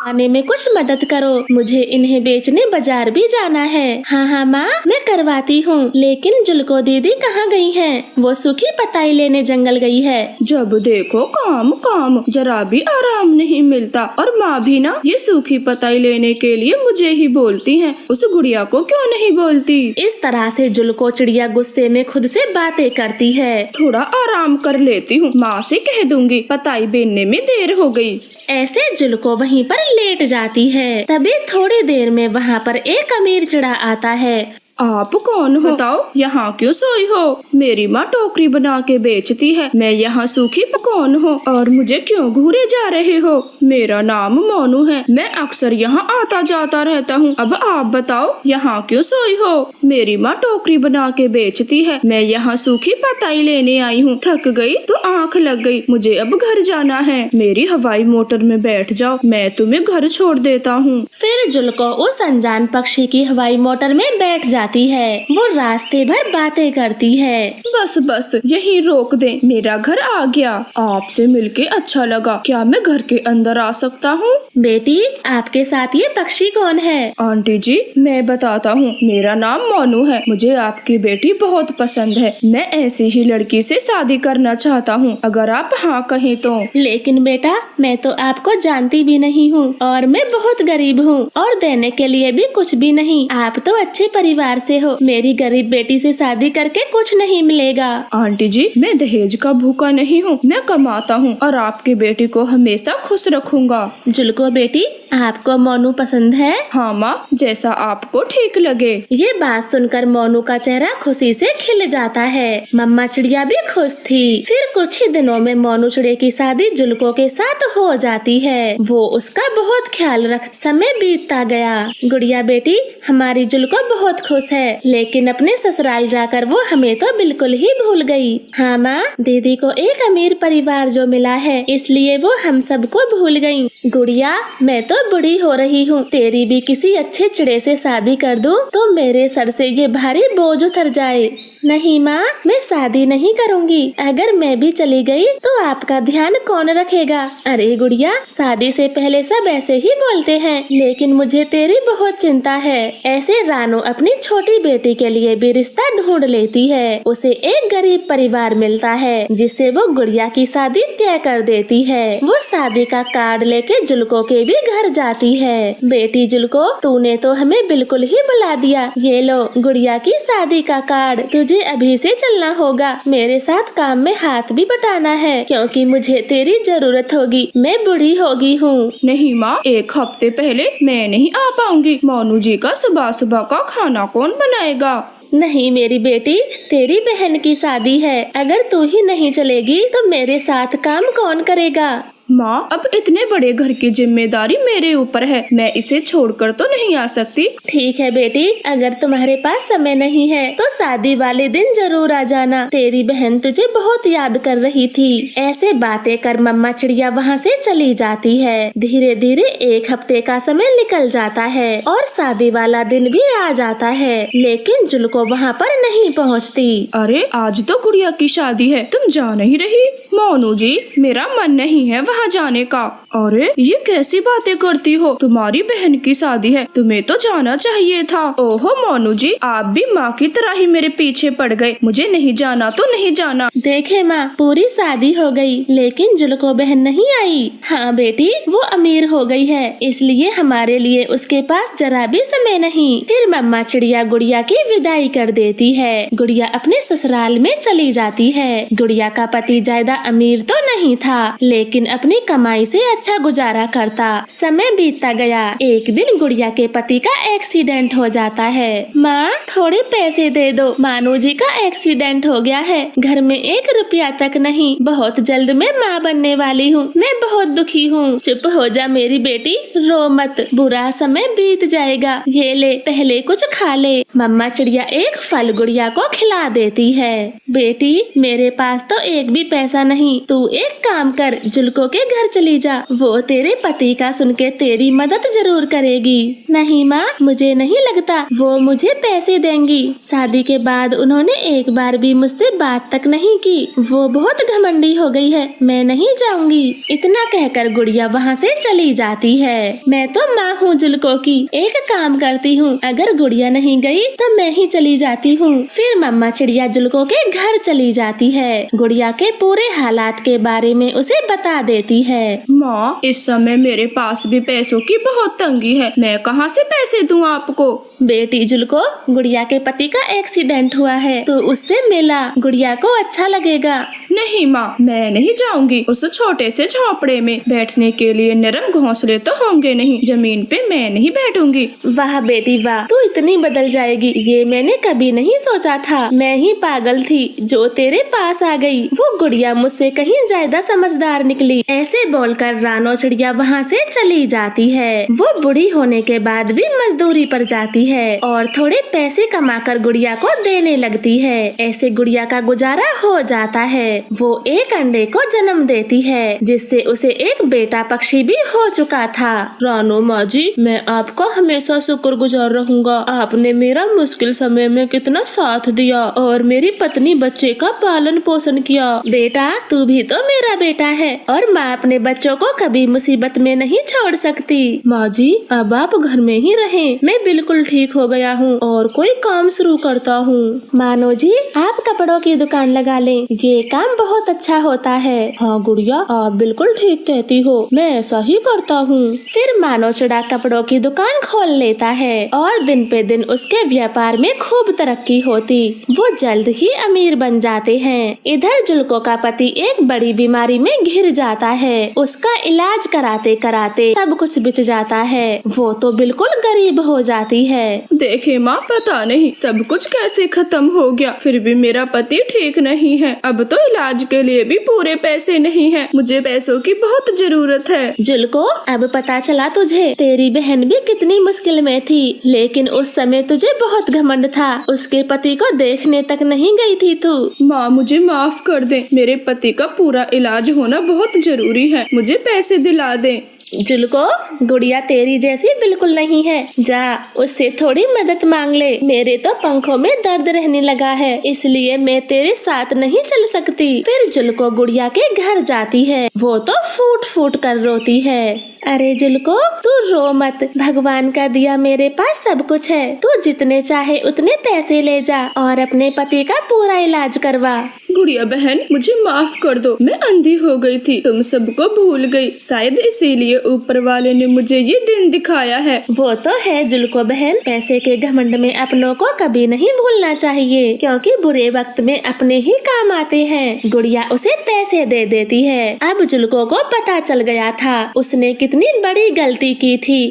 आने में कुछ मदद करो, मुझे इन्हें बेचने बाजार भी जाना है। हाँ हाँ माँ, मैं करवाती हूँ, लेकिन जुलको दीदी कहाँ गई हैं? वो सूखी पताई लेने जंगल गई है। जब देखो काम काम, जरा भी आराम नहीं मिलता। और माँ भी ना ये सूखी पताई लेने के लिए मुझे ही बोलती हैं, उस गुड़िया को क्यों नहीं बोलती। इस तरह से जुलको चिड़िया गुस्से में खुद से बातें करती है। थोड़ा आराम कर लेती हूँ, माँ से कह दूंगी पताई बेचने में देर हो गई। ऐसे जुलको वहीं पर लेट जाती है। तभी थोड़ी देर में वहाँ पर एक अमीर चिड़ा आता है। आप कौन हो? बताओ, यहाँ क्यों सोई हो? मेरी माँ टोकरी बना के बेचती है, मैं यहाँ सूखी कौन हो और मुझे क्यों घूरे जा रहे हो? मेरा नाम मोनू है, मैं अक्सर यहाँ आता जाता रहता हूँ। अब आप बताओ, यहाँ क्यों सोई हो? मेरी माँ टोकरी बना के बेचती है, मैं यहाँ सूखी पताई लेने आई हूँ। थक गई तो आँख लग गई, मुझे अब घर जाना है। मेरी हवाई मोटर में बैठ जाओ, मैं तुम्हें घर छोड़ देता हूँ। फिर जुलको उस अनजान पक्षी की हवाई मोटर में बैठ जाती है। वो रास्ते भर बातें करती है। बस बस यहीं रोक दे, मेरा घर आ गया। आपसे मिलके अच्छा लगा, क्या मैं घर के अंदर आ सकता हूँ? बेटी, आपके साथ ये पक्षी कौन है? आंटी जी, मैं बताता हूँ, मेरा नाम मोनू है। मुझे आपकी बेटी बहुत पसंद है, मैं ऐसी ही लड़की से शादी करना चाहता हूँ, अगर आप हाँ कहें तो। लेकिन बेटा, मैं तो आपको जानती भी नहीं हूँ और मैं बहुत गरीब हूँ और देने के लिए भी कुछ भी नहीं। आप तो अच्छे परिवार से हो, मेरी गरीब बेटी से शादी करके कुछ नहीं मिलेगा। आंटी जी, मैं दहेज का भूखा नहीं हूँ, मैं कमाता हूँ और आपकी बेटी को हमेशा खुश रखूंगा। जुलको बेटी, आपको मोनू पसंद है? हाँ माँ, जैसा आपको ठीक लगे। ये बात सुनकर मोनू का चेहरा खुशी से खिल जाता है। मम्मा चिड़िया भी खुश थी। फिर कुछ ही दिनों में मोनू चिड़िया की शादी जुलको के साथ हो जाती है। वो उसका बहुत ख्याल रख। समय बीतता गया। गुड़िया बेटी, हमारी जुलको बहुत खुश है, लेकिन अपने ससुराल जाकर वो हमें तो बिल्कुल ही भूल गई। हाँ माँ, दीदी को एक अमीर परिवार जो मिला है, इसलिए वो हम सबको भूल गई। गुड़िया, मैं तो बूढ़ी हो रही हूँ, तेरी भी किसी अच्छे चिड़े से शादी कर दूँ तो मेरे सर से ये भारी बोझ उतर जाए। नहीं माँ, मैं शादी नहीं करूँगी। अगर मैं भी चली गई तो आपका ध्यान कौन रखेगा? अरे गुड़िया, शादी से पहले सब ऐसे ही बोलते हैं, लेकिन मुझे तेरी बहुत चिंता है। ऐसे रानू अपनी छोटी बेटी के लिए भी रिश्ता ढूंढ लेती है। उसे एक गरीब परिवार मिलता है, जिससे वो गुड़िया की शादी तय कर देती है। वो शादी का कार्ड लेके जुलको के भी घर जाती है। बेटी जुलको, तूने तो हमें बिल्कुल ही भुला दिया। ये लो गुड़िया की शादी का कार्ड, तुझे अभी से चलना होगा। मेरे साथ काम में हाथ भी बटाना है, क्योंकि मुझे तेरी जरूरत होगी। मैं बूढ़ी हो गई हूँ। नहीं माँ, एक हफ्ते पहले मैं नहीं आ पाऊंगी। मोनू जी का सुबह सुबह का खाना कौन बनाएगा? नहीं मेरी बेटी, तेरी बहन की शादी है। अगर तू ही नहीं चलेगी तो मेरे साथ काम कौन करेगा? माँ, अब इतने बड़े घर की जिम्मेदारी मेरे ऊपर है, मैं इसे छोड़कर तो नहीं आ सकती। ठीक है बेटी, अगर तुम्हारे पास समय नहीं है तो शादी वाले दिन जरूर आ जाना। तेरी बहन तुझे बहुत याद कर रही थी। ऐसे बातें कर मम्मा चिड़िया वहाँ से चली जाती है। धीरे धीरे एक हफ्ते का समय निकल जाता है और शादी वाला दिन भी आ जाता है, लेकिन जुलको वहाँ पर नहीं पहुँचती। अरे, आज तो गुड़िया की शादी है, तुम जा नहीं रही? मोनू जी, मेरा मन नहीं है वहाँ जाने का। अरे, ये कैसी बातें करती हो? तुम्हारी बहन की शादी है, तुम्हें तो जाना चाहिए था। ओहो मोनू जी, आप भी माँ की तरह ही मेरे पीछे पड़ गए। मुझे नहीं जाना तो नहीं जाना। देखे माँ, पूरी शादी हो गई, लेकिन जुलको बहन नहीं आई। हाँ बेटी, वो अमीर हो गई है, इसलिए हमारे लिए उसके पास जरा भी समय नहीं। फिर मम्मा चिड़िया गुड़िया की विदाई कर देती है। गुड़िया अपने ससुराल में चली जाती है। गुड़िया का पति ज्यादा अमीर तो नहीं था, लेकिन अपनी कमाई से अच्छा गुजारा करता। समय बीतता गया। एक दिन गुड़िया के पति का एक्सीडेंट हो जाता है। माँ, थोड़े पैसे दे दो, मानू जी का एक्सीडेंट हो गया है। घर में 1 रुपया तक नहीं। बहुत जल्द मैं माँ बनने वाली हूँ। मैं बहुत दुखी हूँ। चुप हो जा मेरी बेटी, रो मत, बुरा समय बीत जाएगा। ये ले, पहले कुछ खा ले। मम्मा चिड़िया एक फल गुड़िया को खिला देती है। बेटी, मेरे पास तो एक भी पैसा नहीं, तू एक काम कर, जुल्को के घर चली जा। वो तेरे पति का सुन के तेरी मदद जरूर करेगी। नहीं माँ, मुझे नहीं लगता वो मुझे पैसे देंगी। शादी के बाद उन्होंने एक बार भी मुझसे बात तक नहीं की। वो बहुत घमंडी हो गई है, मैं नहीं जाऊंगी। इतना कहकर गुड़िया वहाँ से चली जाती है। मैं तो माँ हूँ जुल्को की, एक काम करती हूँ, अगर गुड़िया नहीं गई तो मैं ही चली जाती हूँ। फिर मम्मा चिड़िया जुल्को के घर चली जाती है। गुड़िया के पूरे हालात के बारे में उसे बता देती है। माँ, इस समय मेरे पास भी पैसों की बहुत तंगी है, मैं कहाँ से पैसे दूँ आपको? बेटी जुल्को, गुड़िया के पति का एक्सीडेंट हुआ है तो उससे मिला, गुड़िया को अच्छा लगेगा। नहीं माँ, मैं नहीं जाऊंगी। उस छोटे से झोपड़े में बैठने के लिए नरम घोंसले तो होंगे नहीं, जमीन पे मैं नहीं बैठूंगी। वाह बेटी वाह, तू इतनी बदल जाएगी ये मैंने कभी नहीं सोचा था। मैं ही पागल थी जो तेरे पास आ गई। वो गुड़िया मुझसे कहीं ज्यादा समझदार निकली। ऐसे बोलकर रानो चिड़िया वहाँ से चली जाती है। वो बूढ़ी होने के बाद भी मजदूरी पर जाती है और थोड़े पैसे कमाकर गुड़िया को देने लगती है। ऐसे गुड़िया का गुजारा हो जाता है। वो एक अंडे को जन्म देती है जिससे उसे एक बेटा पक्षी भी हो चुका था। रानो माँ जी, मैं आपका हमेशा शुक्रगुजार रहूंगा। आपने मेरा मुश्किल समय में कितना साथ दिया और मेरी पत्नी बच्चे का पालन पोषण किया। बेटा, तू भी तो मेरा बेटा है और माँ अपने बच्चों को कभी मुसीबत में नहीं छोड़ सकती। माँ जी, अब आप घर में ही रहें, मैं बिल्कुल ठीक हो गया हूँ और कोई काम शुरू करता हूँ। मानो जी, आप कपड़ों की दुकान लगा लें, ये काम बहुत अच्छा होता है। हाँ गुड़िया, आप बिल्कुल ठीक कहती हो, मैं ऐसा ही करता हूँ। फिर मानो चिड़ा कपड़ों की दुकान खोल लेता है और दिन पे दिन उसके व्यापार में खूब तरक्की होती। वो जल्द ही अमीर बन जाते हैं। इधर जुल्को का पति एक बड़ी बीमारी में घिर जाता है। उसका इलाज कराते कराते सब कुछ बिक जाता है। वो तो बिल्कुल गरीब हो जाती है। देखे माँ, पता नहीं सब कुछ कैसे खत्म हो गया, फिर भी मेरा पति ठीक नहीं है। अब तो इलाज के लिए भी पूरे पैसे नहीं है, मुझे पैसों की बहुत जरूरत है। जुल्को, अब पता चला तुझे, तेरी बहन भी कितनी मुश्किल में थी, लेकिन उस समय तुझे बहुत घमंड था। उसके पति को देखने तक नहीं गई थी तू। माँ, मुझे माफ कर दे, मेरे पति का पूरा इलाज होना बहुत जरूरी है, मुझे पैसे दिला दे। जुल्को, गुड़िया तेरी जैसी बिल्कुल नहीं है, जा उससे थोड़ी मदद मांग ले। मेरे तो पंखों में दर्द रहने लगा है, इसलिए मैं तेरे साथ नहीं चल सकती। फिर जुल्को गुड़िया के घर जाती है। वो तो फूट फूट कर रोती है। अरे जुल्को, तू रो मत, भगवान का दिया मेरे पास सब कुछ है। तू जितने चाहे उतने पैसे ले जा और अपने पति का पूरा इलाज करवा। गुड़िया बहन, मुझे माफ कर दो, मैं अंधी हो गई थी, तुम सबको भूल गई, शायद इसीलिए ऊपर वाले ने मुझे ये दिन दिखाया है। वो तो है जुल्को बहन, पैसे के घमंड में अपनों को कभी नहीं भूलना चाहिए, क्योंकि बुरे वक्त में अपने ही काम आते हैं। गुड़िया उसे पैसे दे देती है। अब जुल्को को पता चल गया था उसने कितनी बड़ी गलती की थी।